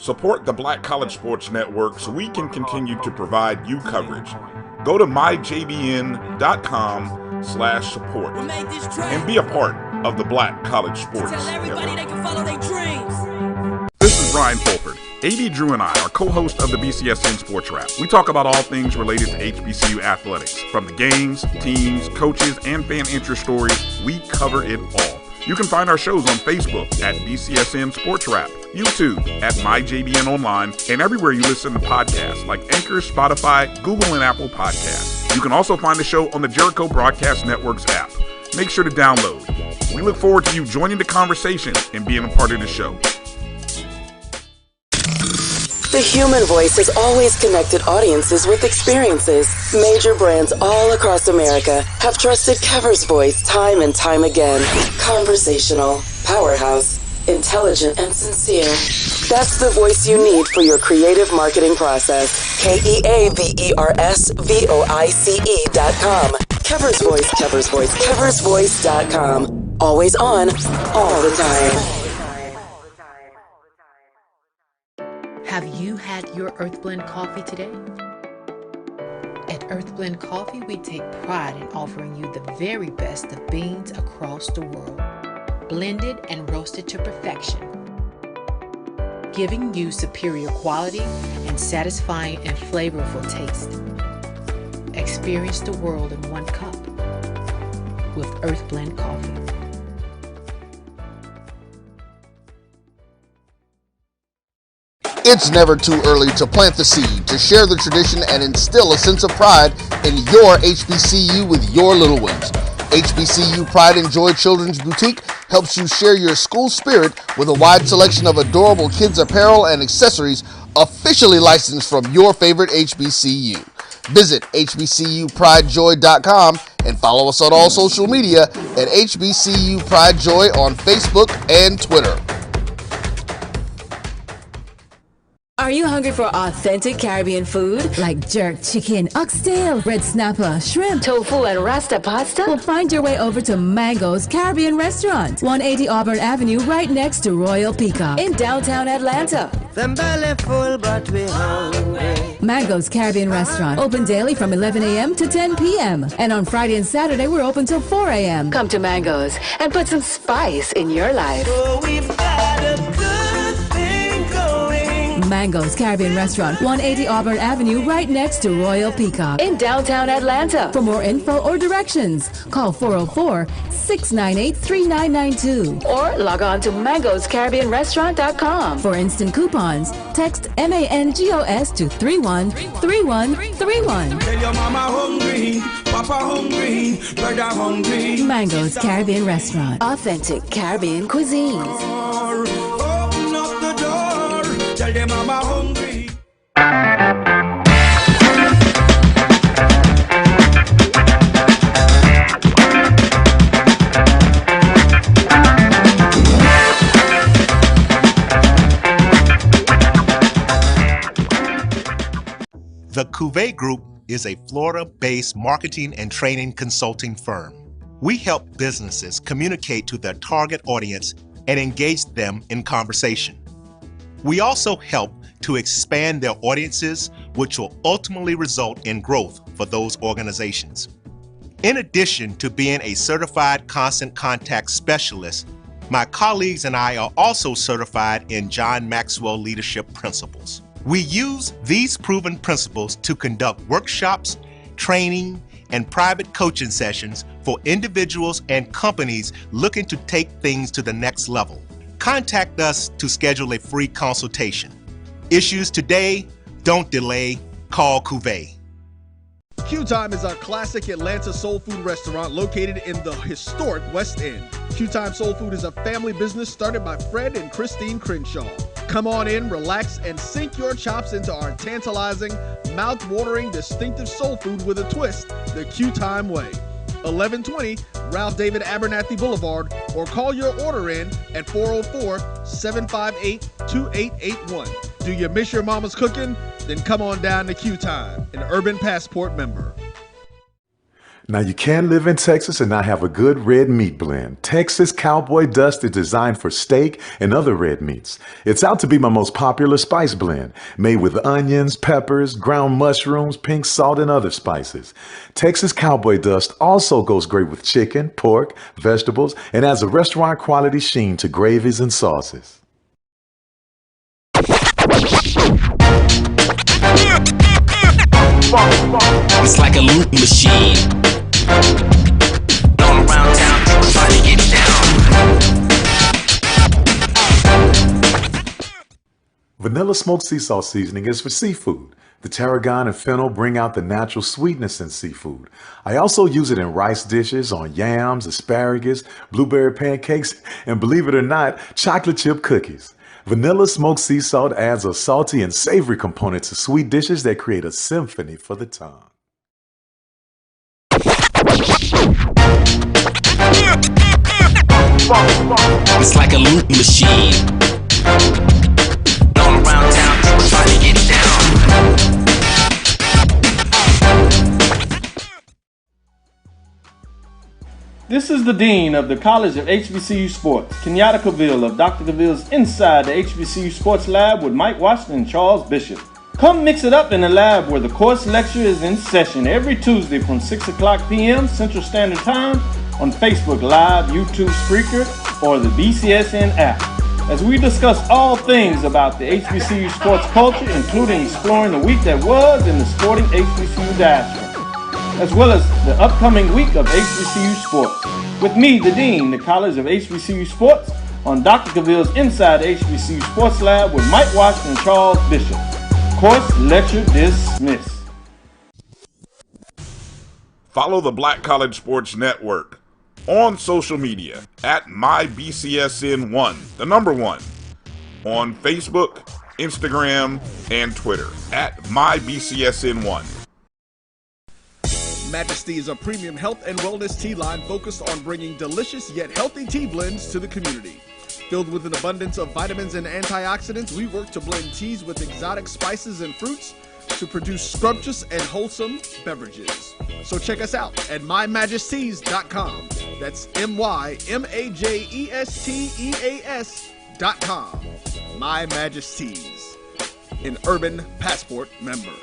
Support the Black College Sports Network so we can continue to provide you coverage. Go to myjbn.com/support and be a part of the Black College Sports Network. This is Brian Fulford. A.D. Drew and I are co-hosts of the BCSN Sports Wrap. We talk about all things related to HBCU athletics. From the games, teams, coaches, and fan interest stories, we cover it all. You can find our shows on Facebook at BCSN Sports Wrap, YouTube at MyJBN Online, and everywhere you listen to podcasts like Anchor, Spotify, Google, and Apple Podcasts. You can also find the show on the Jericho Broadcast Network's app. Make sure to download. We look forward to you joining the conversation and being a part of the show. The human voice has always connected audiences with experiences. Major brands all across America have trusted Kever's voice time and time again. Conversational, powerhouse, intelligent, and sincere. That's the voice you need for your creative marketing process. KEAVERSVOICE.com. Kever's Voice, Kever's Voice, KeversVoice.com. Always on, all the time. Have you had your Earth Blend coffee today? At Earth Blend Coffee, we take pride in offering you the very best of beans across the world, blended and roasted to perfection, giving you superior quality and satisfying and flavorful taste. Experience the world in one cup with Earth Blend Coffee. It's never too early to plant the seed, to share the tradition, and instill a sense of pride in your HBCU with your little ones. HBCU Pride and Joy Children's Boutique helps you share your school spirit with a wide selection of adorable kids' apparel and accessories officially licensed from your favorite HBCU. Visit hbcupridejoy.com and follow us on all social media at HBCU Pride Joy on Facebook and Twitter. Are you hungry for authentic Caribbean food? Like jerk chicken, oxtail, red snapper, shrimp, tofu, and rasta pasta? Well, find your way over to Mango's Caribbean Restaurant, 180 Auburn Avenue, right next to Royal Peacock in downtown Atlanta. Them belly full, but we hungry. Mango's Caribbean Restaurant, open daily from 11 a.m. to 10 p.m. And on Friday and Saturday, we're open till 4 a.m. Come to Mango's and put some spice in your life. Oh, we've got a good thing going. Mango's Caribbean Restaurant, 180 Auburn Avenue, right next to Royal Peacock in downtown Atlanta. For more info or directions, call 404-698-3992 or log on to mangoscaribbeanrestaurant.com. For instant coupons, text MANGOS to 313131. Tell your mama hungry, papa hungry, brother hungry. Mango's Caribbean Restaurant. Authentic Caribbean cuisines. Open up the door, tell them mama hungry. The Klub Group is a Florida-based marketing and training consulting firm. We help businesses communicate to their target audience and engage them in conversation. We also help to expand their audiences, which will ultimately result in growth for those organizations. In addition to being a certified constant contact specialist, my colleagues and I are also certified in John Maxwell Leadership Principles. We use these proven principles to conduct workshops, training, and private coaching sessions for individuals and companies looking to take things to the next level. Contact us to schedule a free consultation. Issues today, don't delay, call Klub. Q Time is a classic Atlanta soul food restaurant located in the historic West End. Q Time Soul Food is a family business started by Fred and Christine Crenshaw. Come on in, relax, and sink your chops into our tantalizing, mouth-watering, distinctive soul food with a twist, the Q Time way. 1120 Ralph David Abernathy Boulevard, or call your order in at 404-758-2881. Do you miss your mama's cooking? Then come on down to Q Time, an Urban Passport member. Now, you can live in Texas and not have a good red meat blend. Texas Cowboy Dust is designed for steak and other red meats. It's out to be my most popular spice blend, made with onions, peppers, ground mushrooms, pink salt, and other spices. Texas Cowboy Dust also goes great with chicken, pork, vegetables, and adds a restaurant quality sheen to gravies and sauces. It's like a loop machine. All around town, people trying to get down. Vanilla smoked sea salt seasoning is for seafood. The tarragon and fennel bring out the natural sweetness in seafood. I also use it in rice dishes, on yams, asparagus, blueberry pancakes, and believe it or not, chocolate chip cookies. Vanilla smoked sea salt adds a salty and savory component to sweet dishes that create a symphony for the tongue. It's like a loop machine. All around town, people trying to get down. This is the Dean of the College of HBCU Sports, Kenyatta Cavill of Dr. Cavill's Inside the HBCU Sports Lab with Mike Washington and Charles Bishop. Come mix it up in the lab where the course lecture is in session every Tuesday from 6 o'clock p.m. Central Standard Time on Facebook Live, YouTube Spreaker, or the BCSN app, as we discuss all things about the HBCU sports culture, including exploring the week that was in the sporting HBCU diaspora, as well as the upcoming week of HBCU sports. With me, the Dean, the College of HBCU Sports, on Dr. Cavill's Inside the HBCU Sports Lab with Mike Washington and Charles Bishop. Course lecture dismissed. Follow the Black College Sports Network on social media at MyBCSN1, the number 1, on Facebook, Instagram, and Twitter at MyBCSN1. Majesty is a premium health and wellness tea line focused on bringing delicious yet healthy tea blends to the community. Filled with an abundance of vitamins and antioxidants, we work to blend teas with exotic spices and fruits to produce scrumptious and wholesome beverages. So check us out at mymajesties.com. That's MyMajesties.com. My Majesties, an Urban Passport member.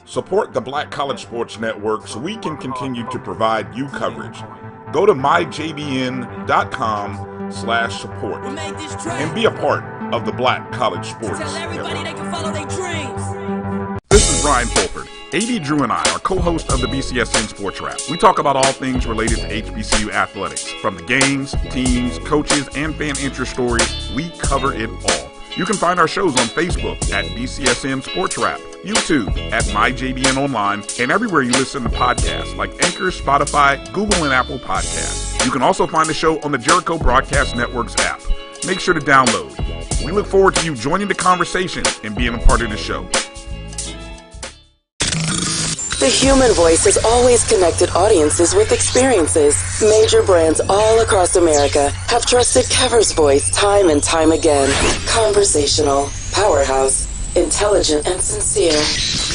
Support the Black College Sports Network so we can continue to provide you coverage. Go to myjbn.com/support and be a part of the Black College Sports Network. This is Ryan Fulford. AD Drew and I are co-hosts of the BCSN Sports Wrap. We talk about all things related to HBCU athletics. From the games, teams, coaches, and fan interest stories, we cover it all. You can find our shows on Facebook at BCSN Sports Wrap, YouTube at MyJBN Online, and everywhere you listen to podcasts like Anchor, Spotify, Google, and Apple Podcasts. You can also find the show on the Jericho Broadcast Network's app. Make sure to download. We look forward to you joining the conversation and being a part of the show. The human voice has always connected audiences with experiences. Major brands all across America have trusted Kever's voice time and time again. Conversational, powerhouse, intelligent, and sincere.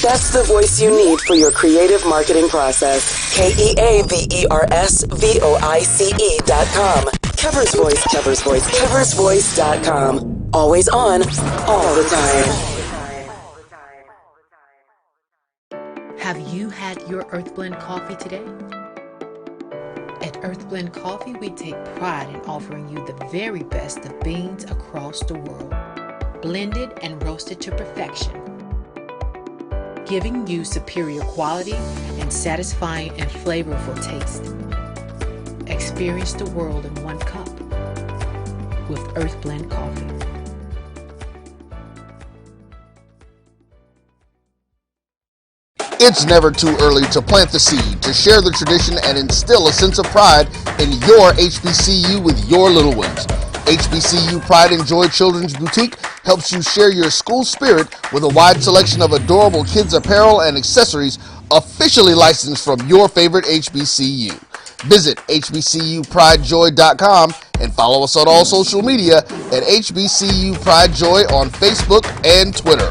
That's the voice you need for your creative marketing process. KEAVERSVOICE.com. Kever's Voice, Kever's Voice, KeversVoice.com. Always on, all the time. Have you had your Earth Blend coffee today? At Earth Blend Coffee, we take pride in offering you the very best of beans across the world, blended and roasted to perfection, giving you superior quality and satisfying and flavorful taste. Experience the world in one cup with Earth Blend Coffee. It's never too early to plant the seed, to share the tradition, and instill a sense of pride in your HBCU with your little ones. HBCU Pride and Joy Children's Boutique helps you share your school spirit with a wide selection of adorable kids apparel and accessories officially licensed from your favorite HBCU. Visit hbcupridejoy.com and follow us on all social media at HBCU Pride Joy on Facebook and Twitter.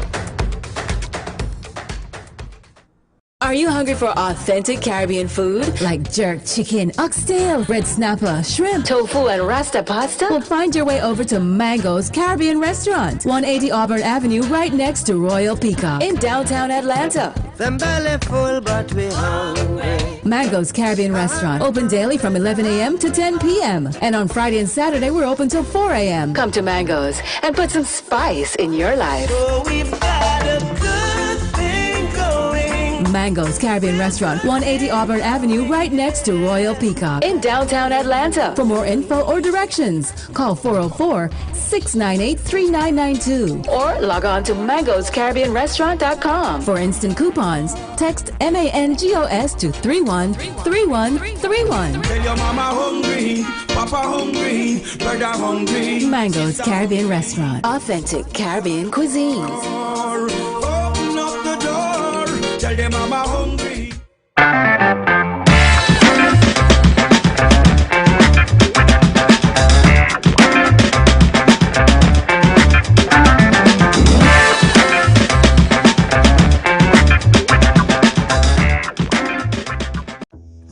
Are you hungry for authentic Caribbean food? Like jerk chicken, oxtail, red snapper, shrimp, Tofu and Rasta pasta? Well, find your way over to Mango's Caribbean Restaurant, 180 Auburn Avenue, right next to Royal Peacock. In downtown Atlanta. Them belly full but we hungry. Mango's Caribbean Restaurant, open daily from 11 a.m. to 10 p.m. And on Friday and Saturday, we're open till 4 a.m. Come to Mango's and put some spice in your life. So we've got a good thing going. Mango's Caribbean Restaurant, 180 Auburn Avenue, right next to Royal Peacock. In downtown Atlanta. For more info or directions, call 404-698-3992. Or log on to mangoscaribbeanrestaurant.com. For instant coupons, text MANGOS to 313131. Tell your mama hungry, papa hungry, brother hungry. Mango's Caribbean Restaurant. Authentic Caribbean cuisines. Open up the door, tell them mama hungry.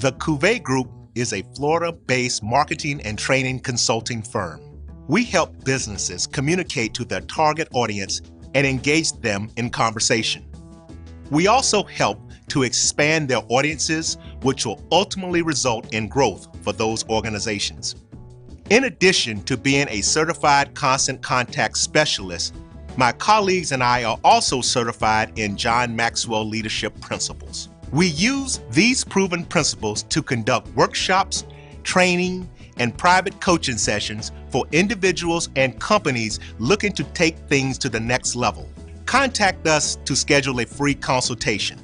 The Klub Group is a Florida-based marketing and training consulting firm. We help businesses communicate to their target audience and engage them in conversation. We also help to expand their audiences, which will ultimately result in growth for those organizations. In addition to being a certified constant contact specialist, my colleagues and I are also certified in John Maxwell Leadership Principles. We use these proven principles to conduct workshops, training, and private coaching sessions for individuals and companies looking to take things to the next level. Contact us to schedule a free consultation.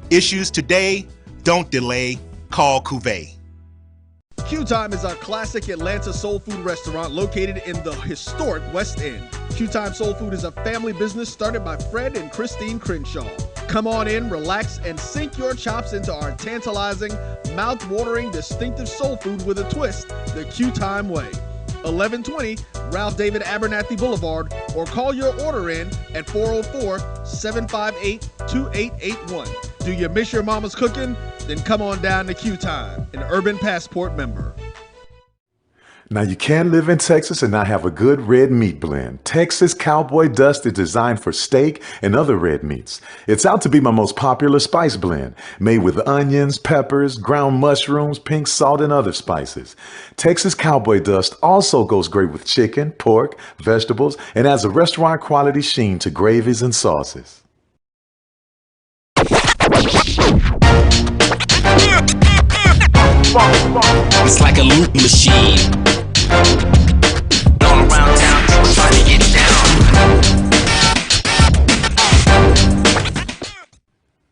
Issues today, don't delay, call Klub. Q Time is a classic Atlanta soul food restaurant located in the historic West End. Q Time Soul Food is a family business started by Fred and Christine Crenshaw. Come on in, relax, and sink your chops into our tantalizing, mouth-watering, distinctive soul food with a twist, the Q Time way. 1120 Ralph David Abernathy Boulevard, or call your order in at 404-758-2881. Do you miss your mama's cooking? Then come on down to Q Time, an Urban Passport member. Now, you can live in Texas and not have a good red meat blend. Texas Cowboy Dust is designed for steak and other red meats. It's out to be my most popular spice blend, made with onions, peppers, ground mushrooms, pink salt, and other spices. Texas Cowboy Dust also goes great with chicken, pork, vegetables, and adds a restaurant quality sheen to gravies and sauces. It's like a loop machine. All around town, people trying to get down.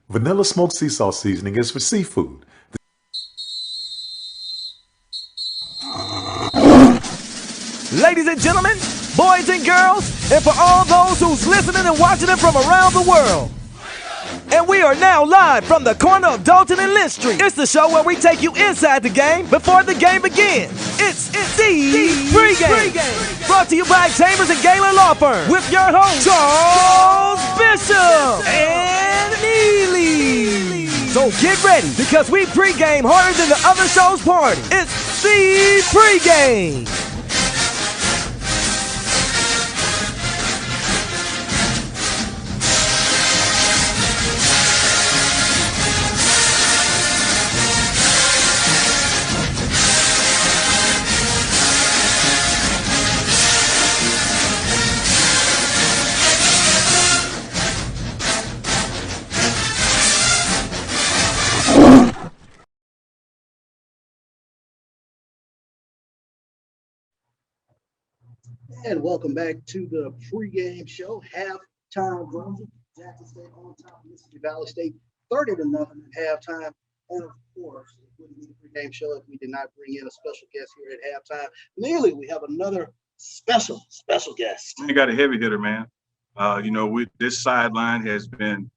Vanilla smoked sea salt seasoning is for seafood. Ladies and gentlemen, boys and girls, and for all those who's listening and watching it from around the world, And we are now live from the corner of Dalton and Lynch Street. It's the show where we take you inside the game before the game begins. It's the Pregame. Brought to you by Chambers and Galen Law Firm with your host, Charles Bishop and Neely. So get ready because we pregame harder than the other show's party. It's the Pregame. And welcome back to the pregame show. Halftime buzzer. Jackson State on top of Mississippi Valley State, 30-0 at halftime. And of course, it wouldn't be the pregame show if we did not bring in a special guest here at halftime. Nearly, we have another special guest. You got a heavy hitter, man. This sideline has been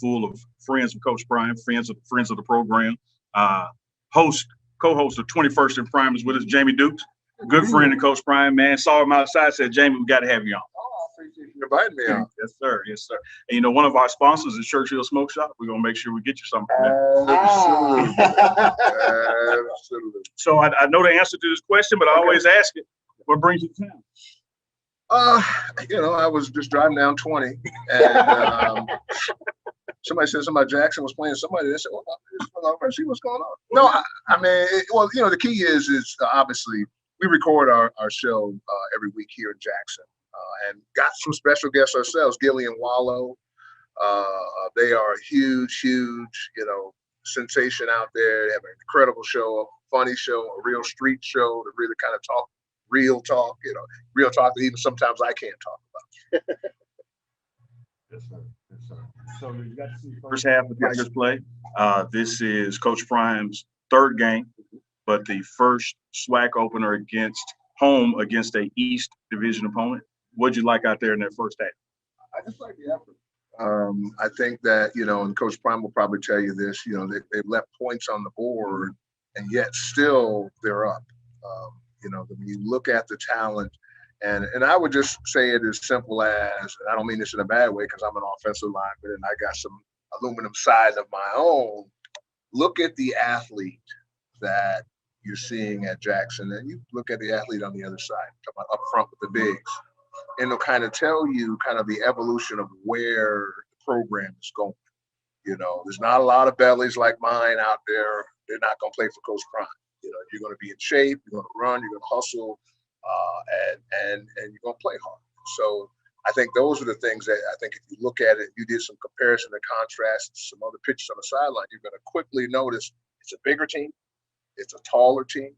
full of friends of Coach Prime, friends of the program. Co-host of 21st and Prime is with us, Jamie Dukes. Good friend of Coach Prime, man. Saw him outside, said, Jamie, we got to have you on. Oh, I appreciate you inviting me on. Yes, sir. Yes, sir. And, one of our sponsors is Churchill Smoke Shop. We're going to make sure we get you something. Absolutely. Absolutely. So I know the answer to this question, but I always ask it, what brings you to town? I was just driving down 20, and somebody said Jackson was playing somebody. They said, well, let's see what's going on. No, the key is obviously we record our show every week here in Jackson, and got some special guests ourselves, Gilly and Wallow. They are a huge, sensation out there. They have an incredible show, a funny show, a real street show to really kind of talk real talk, real talk that even sometimes I can't talk about. Yes, sir. Yes, sir. So you got to see the first half of the Tigers play. This is Coach Prime's third game, but the first SWAC opener against a East Division opponent. What'd you like out there in that first half? I just like the effort. I think that, and Coach Prime will probably tell you this, they've left points on the board, and yet still they're up. When you look at the talent, and I would just say it as simple as, and I don't mean this in a bad way because I'm an offensive lineman and I got some aluminum side of my own. Look at the athlete that you're seeing at Jackson, and you look at the athlete on the other side, talk about up front with the bigs, and it'll kind of tell you kind of the evolution of where the program is going. There's not a lot of bellies like mine out there. They're not going to play for Coach Prime. You're going to be in shape, you're going to run, you're going to hustle, and you're going to play hard. So I think those are the things that I think if you look at it, you did some comparison and contrast, some other pictures on the sideline, you're going to quickly notice it's a bigger team, it's a taller team,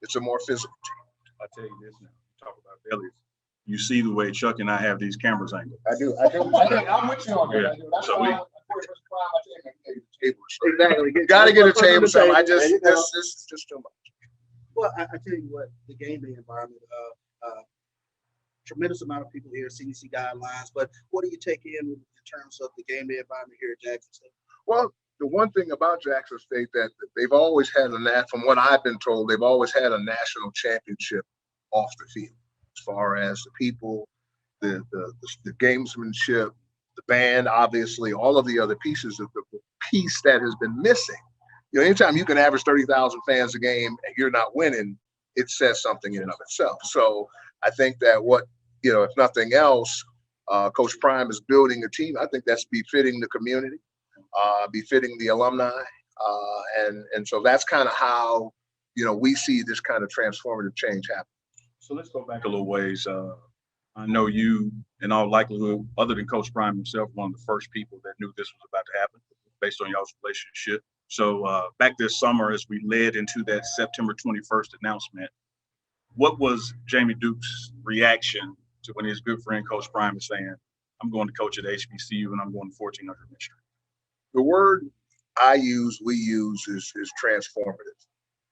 it's a more physical team. I'll tell you this now, talk about bellies. You see the way Chuck and I have these cameras angled. I do. I'm with you on that. Yeah. So we. Exactly. Got to get a table. So it's just too much. Well, I tell you what, the game day environment, tremendous amount of people here, CDC guidelines, but what do you take in terms of the game day environment here at Jackson State? Well, the one thing about Jackson State that they've always had from what I've been told, they've always had a national championship off the field, as far as the people, the gamesmanship, the band, obviously, all of the other pieces of the piece that has been missing. Anytime you can average 30,000 fans a game and you're not winning, it says something in and of itself. So I think that if nothing else, Coach Prime is building a team. I think that's befitting the community, befitting the alumni. And so that's kind of how, we see this kind of transformative change happen. So let's go back a little ways. I know you, in all likelihood, other than Coach Prime himself, one of the first people that knew this was about to happen based on y'all's relationship. So back this summer, as we led into that September 21st announcement, what was Jamie Duke's reaction to when his good friend Coach Prime is saying, I'm going to coach at HBCU and I'm going to 1400 Main Street? The word we use is transformative,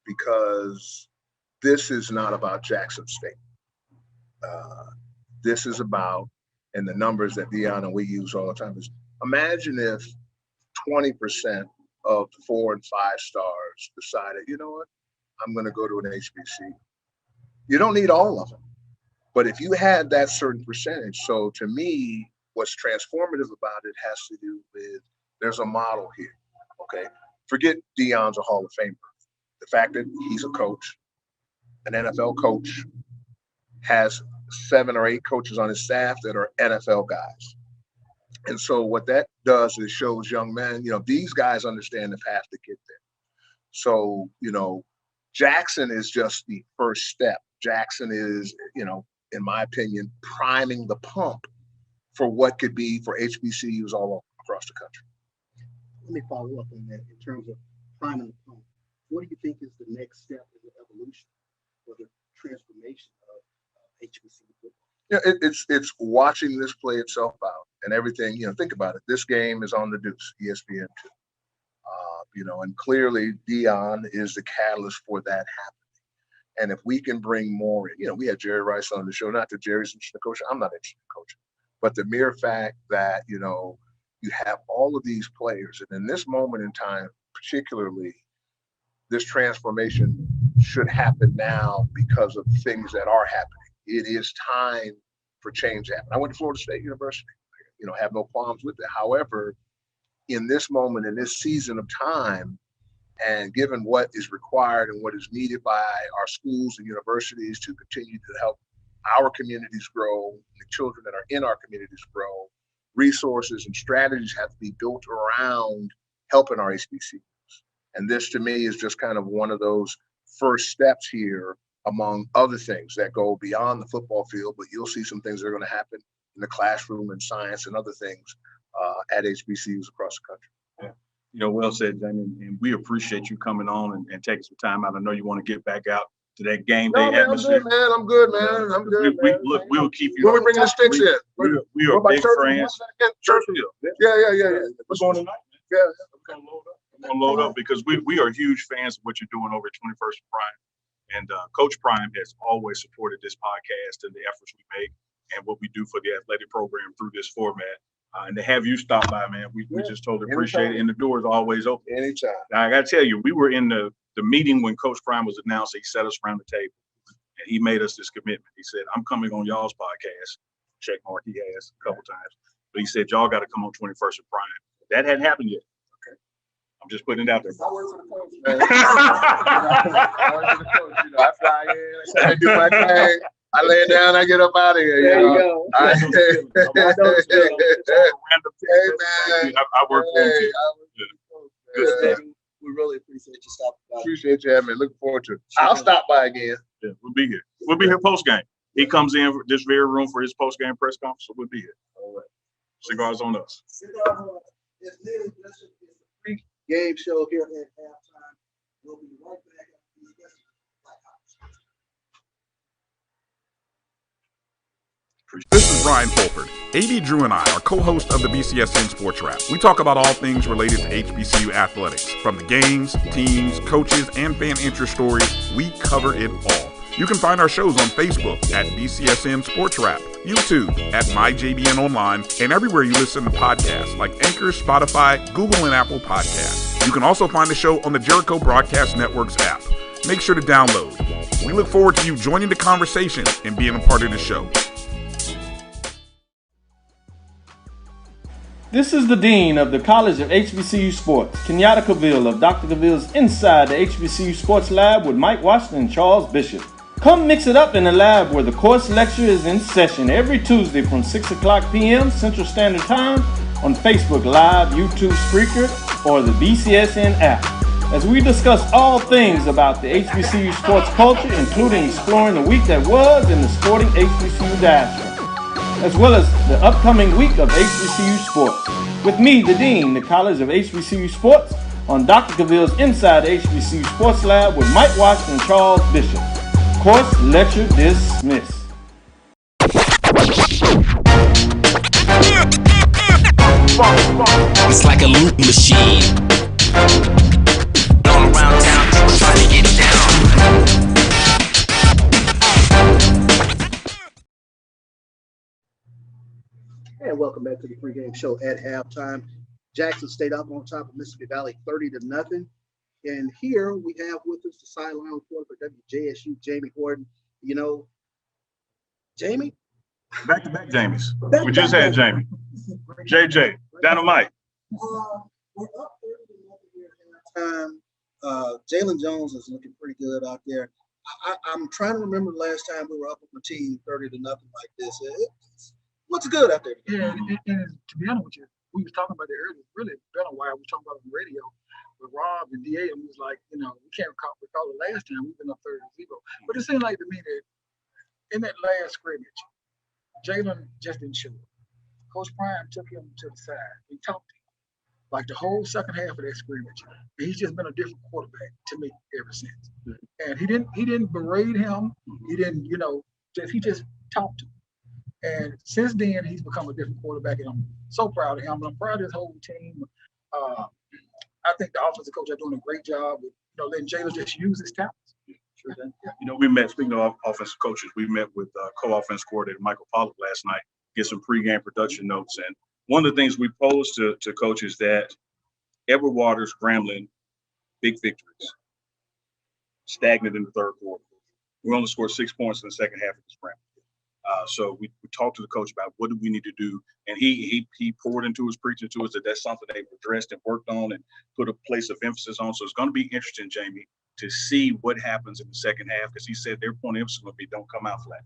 because this is not about Jackson State. This is about, and the numbers that Deanna we use all the time is, imagine if 20% of the 4 and 5 stars decided, you know what, I'm going to go to an HBCU. You don't need all of them. But if you had that certain percentage, so to me, what's transformative about it has to do with there's a model here, okay? Forget Deion's a Hall of Famer. The fact that he's a coach, an NFL coach, has 7 or 8 coaches on his staff that are NFL guys. And so what that does is shows young men, these guys understand the path to get there. So, Jackson is just the first step. Jackson is, in my opinion, priming the pump for what could be for HBCUs all across the country. Let me follow up on that in terms of priming the pump. What do you think is the next step in the evolution or the transformation of HBCU football? It's watching this play itself out and everything. Think about it. This game is on the Deuce, ESPN2. And clearly Deion is the catalyst for that happening. And if we can bring more in, we had Jerry Rice on the show. Not that Jerry's interested in coaching. I'm not interested in coaching. But the mere fact that, you have all of these players, and in this moment in time, particularly, this transformation should happen now because of things that are happening. It is time for change to happen. I went to Florida State University, have no qualms with it. However, in this moment, in this season of time, and given what is required and what is needed by our schools and universities to continue to help our communities grow, the children that are in our communities grow, resources and strategies have to be built around helping our HBCUs. And this, to me, is just kind of one of those first steps here, among other things that go beyond the football field. But you'll see some things that are going to happen in the classroom and science and other things at HBCUs across the country. Yeah. Well said, Jamie, and we appreciate you coming on and taking some time out. I know you want to get back out to that game day atmosphere. I'm good, man. We'll keep you. When we bringing the sticks in? We are big friends. Churchill. Yeah. What's going tonight, man? Yeah. We're going to load up because we are huge fans of what you're doing over at 21st Prime. And Coach Prime has always supported this podcast and the efforts we make and what we do for the athletic program through this format. And to have you stop by, man, we just totally appreciate it. And the door is always open. Anytime. Now, I got to tell you, we were in the meeting when Coach Prime was announced. He set us around the table, and he made us this commitment. He said, I'm coming on y'all's podcast. Check mark he has a couple times. But he said, y'all got to come on 21st and Prime. That hadn't happened yet. Okay. I'm just putting it out there. I work for the coach, man. I work for the coach. I fly in, I do my thing. I lay it down, I get up out of here. There you go. Hey, man. I work for him too. We really appreciate you stopping by. Appreciate you having me. Looking forward to it. I'll stop by again. Yeah, we'll be here. We'll be here post game. He comes in for this very room for his post game press conference, so we'll be here. All right. Cigars on us. It's a pre-game show here at halftime. We'll be right back after these messages. This is Brian Fulford. A.B. Drew and I are co-hosts of the BCSN Sports Wrap. We talk about all things related to HBCU athletics. From the games, teams, coaches, and fan interest stories, we cover it all. You can find our shows on Facebook at BCSN Sports Wrap, YouTube at MyJBN Online, and everywhere you listen to podcasts like Anchor, Spotify, Google, and Apple Podcasts. You can also find the show on the Jericho Broadcast Network's app. Make sure to download. We look forward to you joining the conversation and being a part of the show. This is the Dean of the College of HBCU Sports, Kenyatta Cavill of Dr. Cavill's Inside the HBCU Sports Lab with Mike Washington and Charles Bishop. Come mix it up in the lab where the course lecture is in session every Tuesday from 6 o'clock p.m. Central Standard Time on Facebook Live, YouTube Spreaker, or the BCSN app. As we discuss all things about the HBCU sports culture, including exploring the week that was in the sporting HBCU diaspora, as well as the upcoming week of HBCU sports. With me, the Dean, the College of HBCU Sports, on Dr. Cavill's Inside the HBCU Sports Lab with Mike Washington and Charles Bishop. Course lecture dismissed. It's like a loop machine. All around town, trying to get down. And welcome back to the pregame show at halftime. Jackson State up on top of Mississippi Valley 30-0. And here we have with us the sideline reporter for WJSU, Jamie Horton. You know, Jamie? Back-to-back Jamies. We just had Jamie. JJ, Dynamite. We're up 30-0 here at halftime. Jalen Jones is looking pretty good out there. I'm trying to remember the last time we were up with a team 30-0 like this. It looks good out there. Yeah, and to be honest with you, we was talking about that earlier. It's really been a while. We were talking about it on the radio with Rob and DA, and we was like, we can't recall the last time we've been up 30-0. But it seemed like to me that in that last scrimmage, Jalen just didn't show up. Coach Prime took him to the side. He talked to him like the whole second half of that scrimmage. And he's just been a different quarterback to me ever since. And he didn't berate him. He didn't, he just talked to him. And since then, he's become a different quarterback, and I'm so proud of him. And I'm proud of his whole team. I think the offensive coach are doing a great job with letting Jalen just use his talents. Sure. We met, speaking of offensive coaches, we met with co-offense coordinator Michael Pollack last night, get some pregame production notes. And one of the things we posed to coaches that Edward Waters, Grambling, big victories, stagnant in the third quarter. We only scored 6 points in the second half of this round. So we talked to the coach about what do we need to do, and he poured into us, preaching to us that that's something they've addressed and worked on and put a place of emphasis on. So it's going to be interesting, Jamie, to see what happens in the second half, because he said their point of emphasis will be don't come out flat.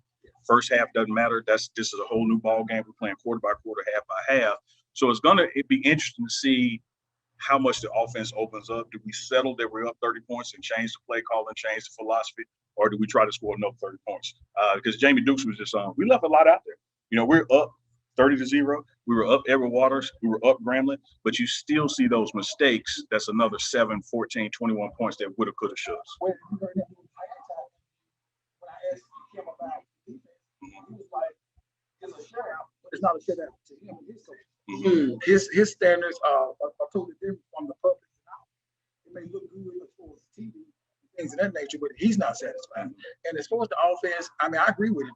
First half doesn't matter. This is a whole new ball game. We're playing quarter by quarter, half by half. So it'd be interesting to see how much the offense opens up. Do we settle that we're up 30 points and change the play call and change the philosophy? Or do we try to score another 30 points? Because Jamie Dukes was just on. We left a lot out there. We're up 30-0. We were up Edward Waters. We were up Grambling. But you still see those mistakes. That's another 7, 14, 21 points that woulda, coulda, shoulda. When I asked him about defense, he was like, it's a shutout, but it's not a shutout to him and his coach. His standards are totally different from the public. It may look good as far as TV, things of that nature, but he's not satisfied. And as far as the offense, I agree with him.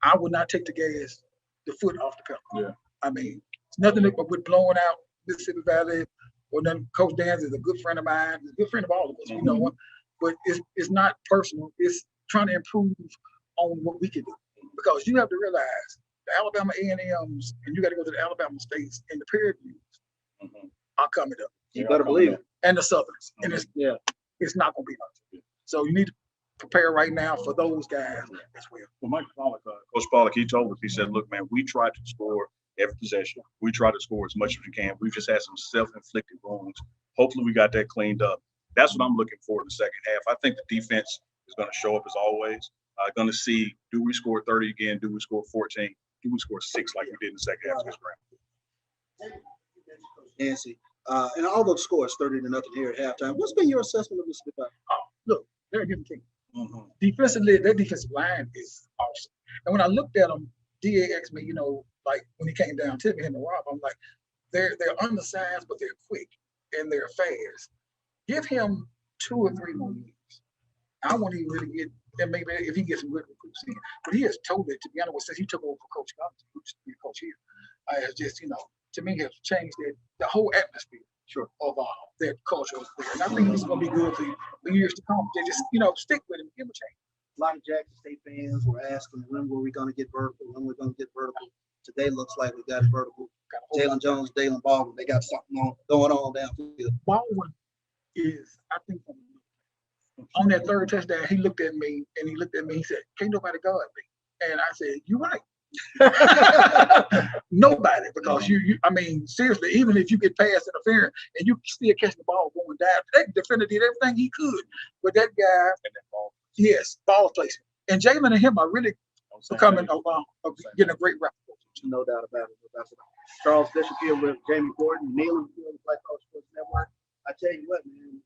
I would not take the foot off the pedal. Yeah. It's nothing with blowing out Mississippi Valley or nothing. Coach Dan is a good friend of mine. He's a good friend of all of us. We know him. But it's not personal. It's trying to improve on what we can do. Because you have to realize the Alabama A&Ms, and you got to go to the Alabama States, and the peer reviews are coming up. You better believe it. And the Southerns. And it's not going to be much. So you need to prepare right now for those guys as well. Well, Mike Pollack, Coach Pollack, he told us, he said, look, man, we try to score every possession. We try to score as much as we can. We've just had some self-inflicted wounds. Hopefully we got that cleaned up. That's what I'm looking for in the second half. I think the defense is going to show up as always. Going to see, do we score 30 again? Do we score 14? Do we score 6 like we did in the second half of this round? Nancy, and all those scores 30-0 here at halftime. What's been your assessment of Mississippi Valley? Look, they're a different team. Defensively, their defensive line is awesome. And when I looked at them, DA asked me, like when he came down to me in the Rob, I'm like, they're undersized, but they're quick and they're fast. Give him 2 or 3 more years. I won't even really get, and maybe if he gets some good recruits in. But he has told it, to be honest with, since he took over for Coach Collins, who used to be a coach here, has just, to me, has changed the whole atmosphere of that culture over there. And I think this is going to be good for years to come. They just, stick with him, give him a chance. A lot of Jackson State fans were asking when were we going to get vertical, when we're going to get vertical. Today looks like we got it vertical. Jalen Jones, Dalen Baldwin, they got something going on downfield. Baldwin is, I think, on that third touchdown, he looked at me, he said, can't nobody guard me. And I said, you're right. Nobody, because you seriously, even if you get past interference and you still catch the ball going down, that defender did everything he could. But that guy, ball placement. And Jalen and him are really becoming getting a great rep. No doubt about it. Charles Bishop here with Jamie Gordon, Nealon here with Black College Sports Network. I tell you what, man,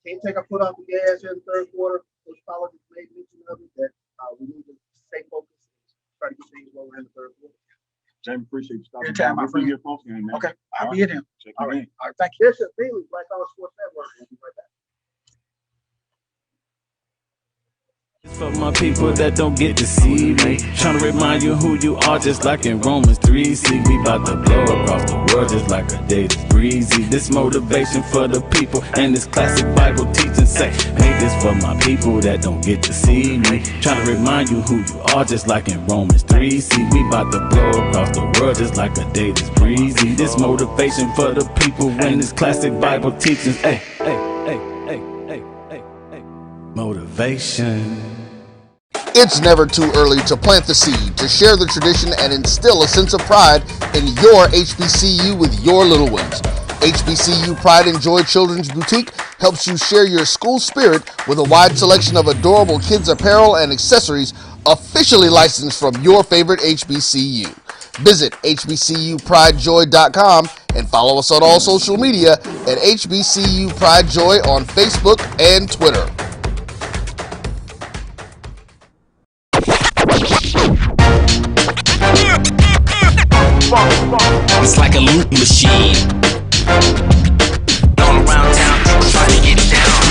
can't take our foot off the gas here in the third quarter. Coach Pollard just made mention of it that we need to stay focused and try to get things rolling in the third quarter. Jamie, appreciate you stopping by. My friend. Okay, I'll be in him. All right, thank you. Bishop Nealon, Black College Sports Network. We'll be right back. For my people that don't get to see me, trying to remind you who you are, just like in Romans 3. See, we about to blow across the world just like a day that's breezy. This motivation for the people and this classic Bible teaching say, hey, this for my people that don't get to see me, trying to remind you who you are, just like in Romans 3. See, we about to blow across the world just like a day that's breezy. This motivation for the people and this classic Bible teaching, hey, motivation. It's never too early to plant the seed, to share the tradition, and instill a sense of pride in your HBCU with your little ones. HBCU Pride and Joy Children's Boutique helps you share your school spirit with a wide selection of adorable kids' apparel and accessories officially licensed from your favorite HBCU. Visit hbcupridejoy.com and follow us on all social media at HBCU Pride Joy on Facebook and Twitter. It's like a loot machine. All around town, people trying to get down.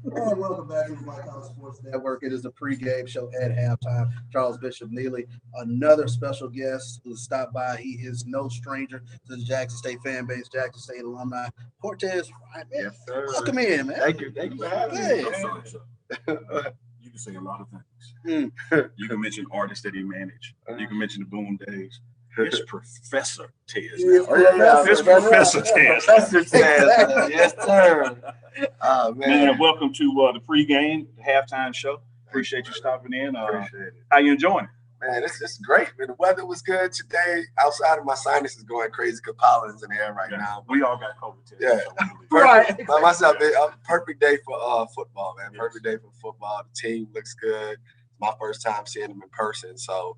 And welcome back to the Black College Sports Network. It is the pregame show at halftime. Charles Bishop Neely, another special guest who stopped by. He is no stranger to the Jackson State fan base, Jackson State alumni. Cortez, yes, sir. Welcome in, man. Thank you for having me. You can say a lot of things. You can mention artists that he managed. You can mention the Boom Days. It's Professor Tez. It's Professor Tez. Professor Tez. Yes, sir. Man, welcome to the pregame, the halftime show. Appreciate you stopping in. Appreciate it. How you enjoying it? Man, it's great. Man, the weather was good today. Outside of my sinuses going crazy because pollen's in the air right now. We all got COVID today. Yeah. Right. By myself, perfect day for football, man. Yes. Perfect day for football. The team looks good. My first time seeing them in person, so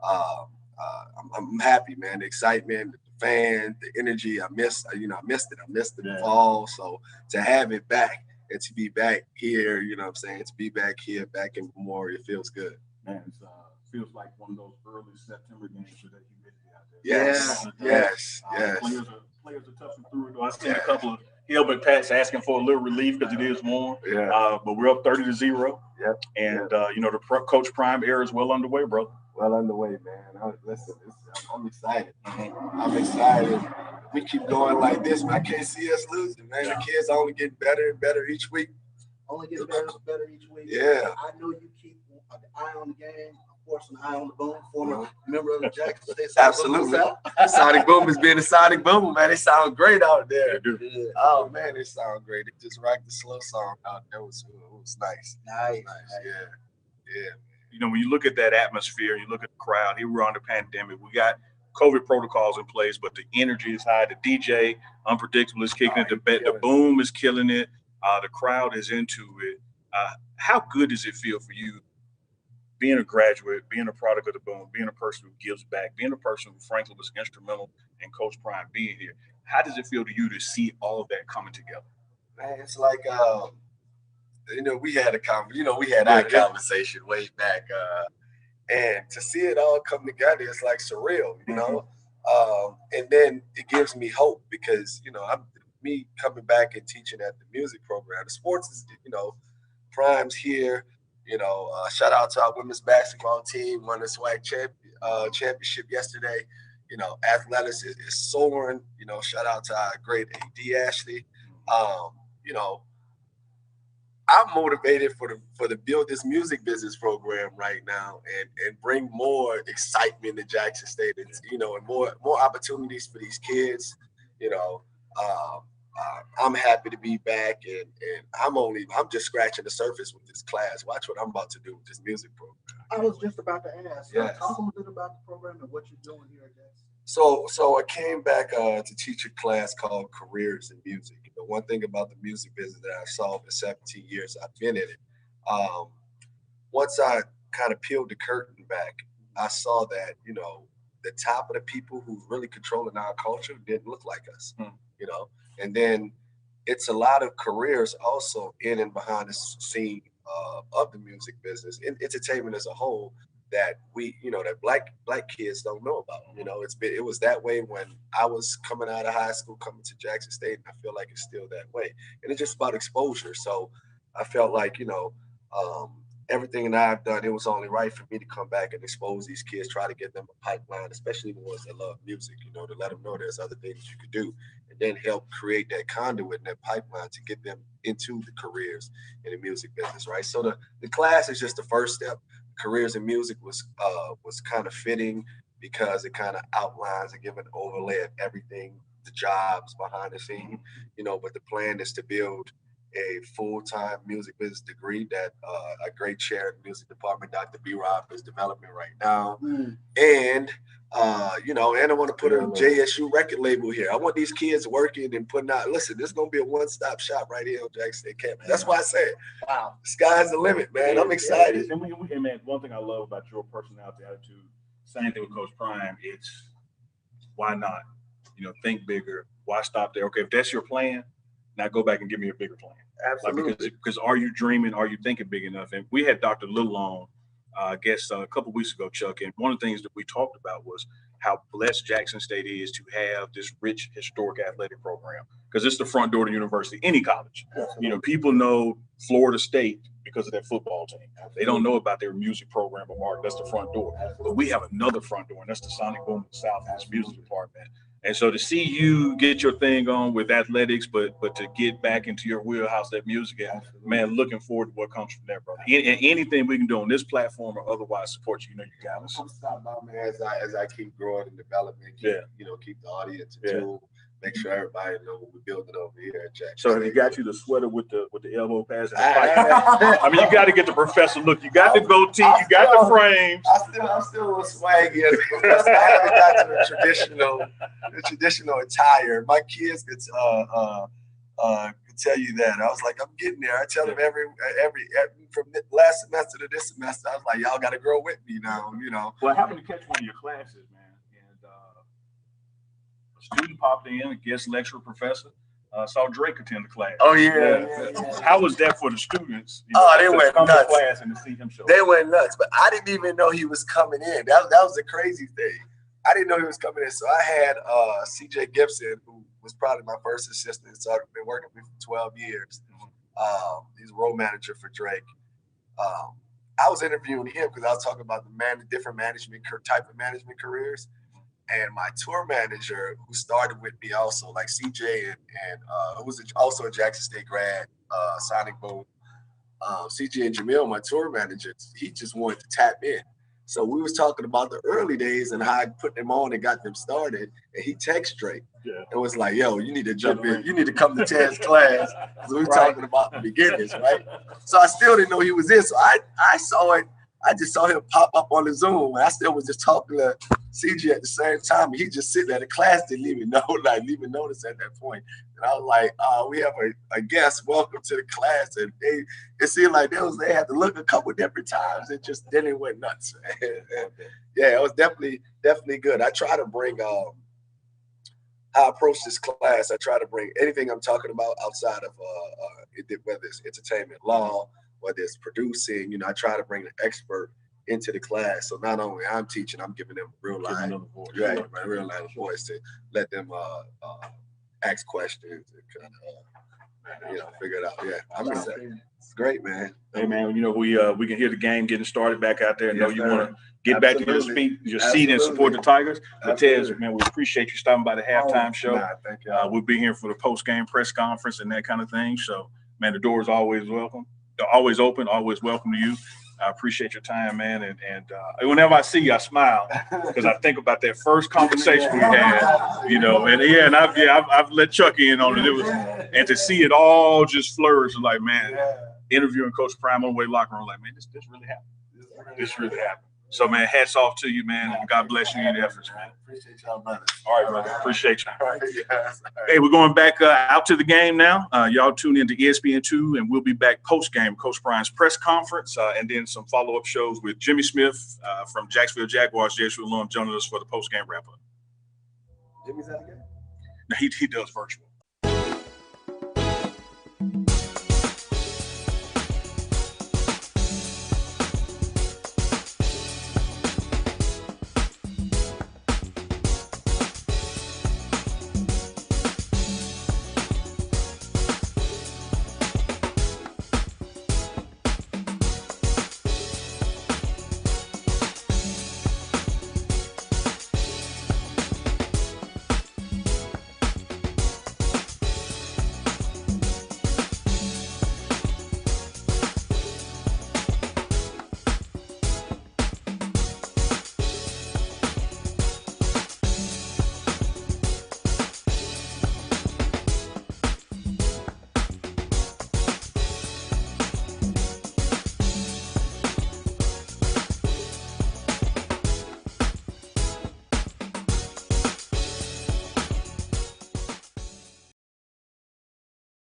I'm happy, man. The excitement, the fans, the energy. I missed it. I missed the fall. So to have it back and to be back here, you know what I'm saying? To be back here, back in Memorial, it feels good. Man, it feels like one of those early September games with that humidity out there. Yes. Players are toughing through it. I seen a couple of Hilbert Pats asking for a little relief because it is warm. Yeah. But we're up 30-0. Yep. And the Coach Prime era is well underway, bro. Well underway, man. I'm excited. I'm excited. We keep going like this, man. I can't see us losing, man. The kids only getting better and better each week. Only getting better and better each week. Yeah. I know you keep an eye on the game. Of course, an eye on the Boom, former member of the Jackson State. Absolutely. Sonic Boom is being a Sonic Boom, man. They sound great out there. Oh, man, they sound great. They just rocked the slow song out there. It was nice. Nice. Yeah. When you look at that atmosphere, you look at the crowd, here we're on the pandemic. We got COVID protocols in place, but the energy is high. The DJ, Unpredictable, is kicking it. The Boom is killing it. The crowd is into it. How good does it feel for you being a graduate, being a product of the Boom, being a person who gives back, being a person who frankly was instrumental in Coach Prime being here? How does it feel to you to see all of that coming together? Man, it's like we had our conversation way back, and to see it all come together, it's like surreal, and then it gives me hope because me coming back and teaching at the music program, the sports is Prime's here. Shout out to our women's basketball team, won the SWAC championship yesterday. Athletics is soaring. Shout out to our great AD Ashley. I'm motivated for the Build This Music Business program right now and bring more excitement to Jackson State and more opportunities for these kids. I'm happy to be back and I'm just scratching the surface with this class. Watch what I'm about to do with this music program. I was just about to ask. Yes. Talk a little bit about the program and what you're doing here at Jackson. So I came back to teach a class called Careers in Music. One thing about the music business that I saw in 17 years I've been in it, once I kind of peeled the curtain back, I saw that, the top of the people who's really controlling our culture didn't look like us, and then it's a lot of careers also in and behind the scene of the music business, and entertainment as a whole, that that black kids don't know about. It was that way when I was coming out of high school, coming to Jackson State, and I feel like it's still that way. And it's just about exposure. So I felt like, everything that I've done, it was only right for me to come back and expose these kids, try to get them a pipeline, especially the ones that love music, to let them know there's other things you could do, and then help create that conduit and that pipeline to get them into the careers in the music business, right? So the class is just the first step. Careers in music was kind of fitting because it kind of outlines and give an overlay of everything, the jobs behind the scene, but the plan is to build a full-time music business degree that a great chair in the music department, Dr. B. Rob, is developing right now. And and I want to put a JSU record label here. I want these kids working and putting out. Listen, this is gonna be a one-stop shop right here on Jackson State campus. That's why I said, wow, the sky's the limit, man. I'm excited. And man, one thing I love about your personality, attitude, same thing with Coach Prime. It's why not? Think bigger. Why stop there? Okay, if that's your plan, now go back and give me a bigger plan. Absolutely. Because are you dreaming? Are you thinking big enough? And we had Dr. Little on, I guess, a couple of weeks ago, Chuck, and one of the things that we talked about was how blessed Jackson State is to have this rich historic athletic program, because it's the front door to university, any college. People know Florida State because of their football team. They don't know about their music program or art. That's the front door. But we have another front door, and that's the Sonic Boom Southwest Music Department. And so to see you get your thing on with athletics, but to get back into your wheelhouse, that music, man, looking forward to what comes from there, brother. Anything we can do on this platform or otherwise support you, you got us. I'm stopping by, man, as I keep growing and developing, keep the audience in tune, make sure everybody knows what we're building over here at Jackson. So have you got you the sweater with the elbow pads and the pipe? I mean, you got to get the professor look. You got the goatee, you got the frames. I'm still a little swaggy as a professor. I haven't got to the traditional attire. My kids could tell you that. I was like, I'm getting there. I tell them every from last semester to this semester, I was like, y'all got to grow with me now. Well, I happened to catch one of your classes, man. Student popped in, a guest lecturer professor, saw Drake attend the class. Oh yeah. How was that for the students? They went nuts. To class and to see him show. They went nuts, but I didn't even know he was coming in. That was the crazy thing. I didn't know he was coming in. So I had CJ Gibson, who was probably my first assistant. So I've been working with him for 12 years. He's a role manager for Drake. I was interviewing him because I was talking about the different type of management careers. And my tour manager, who started with me also, like CJ and who was also a Jackson State grad, Sonic Boom, CJ and Jamil, my tour manager, he just wanted to tap in. So we was talking about the early days and how I put them on and got them started. And he texted Drake and was like, yo, you need to jump in. You need to come to Ted's class. So we were talking about the beginnings, right? So I still didn't know he was in. So I saw it. I just saw him pop up on the Zoom, and I still was just talking to CJ at the same time. And he just sitting at the class, didn't even notice at that point. And I was like, we have a guest. Welcome to the class. And it seemed like they had to look a couple different times. It just then it went nuts. Yeah, it was definitely good. I try to bring how I approach this class. I try to bring anything I'm talking about outside of whether it's entertainment law, whether it's producing, I try to bring an expert into the class. So not only I'm teaching, I'm giving them real life voice to let them ask questions and kind of figure it out. Yeah, I'm excited. It's great, man. Hey, man, we can hear the game getting started back out there. I know you want to get back to your seat and support the Tigers. But Tez, man, we appreciate you stopping by the halftime show. Thank you. We'll be here for the post-game press conference and that kind of thing. So, man, the door is always welcome. They're always open, always welcome to you. I appreciate your time, man. And whenever I see you, I smile because I think about that first conversation we had, and I've let Chuck in on it. And to see it all just flourish, like, man, interviewing Coach Prime on the way locker room, like, man, this really happened. This really happened. So, man, hats off to you, man, and God bless you in your efforts, man. Appreciate y'all, brother. All right, brother. Appreciate you. All right, yes. Hey, we're going back out to the game now. Y'all tune into ESPN2, and we'll be back post-game, Coach Bryant's press conference, and then some follow-up shows with Jimmy Smith from Jacksonville Jaguars, JSU alum, joining us for the post-game wrap-up. Jimmy's at the game? No, he does virtual.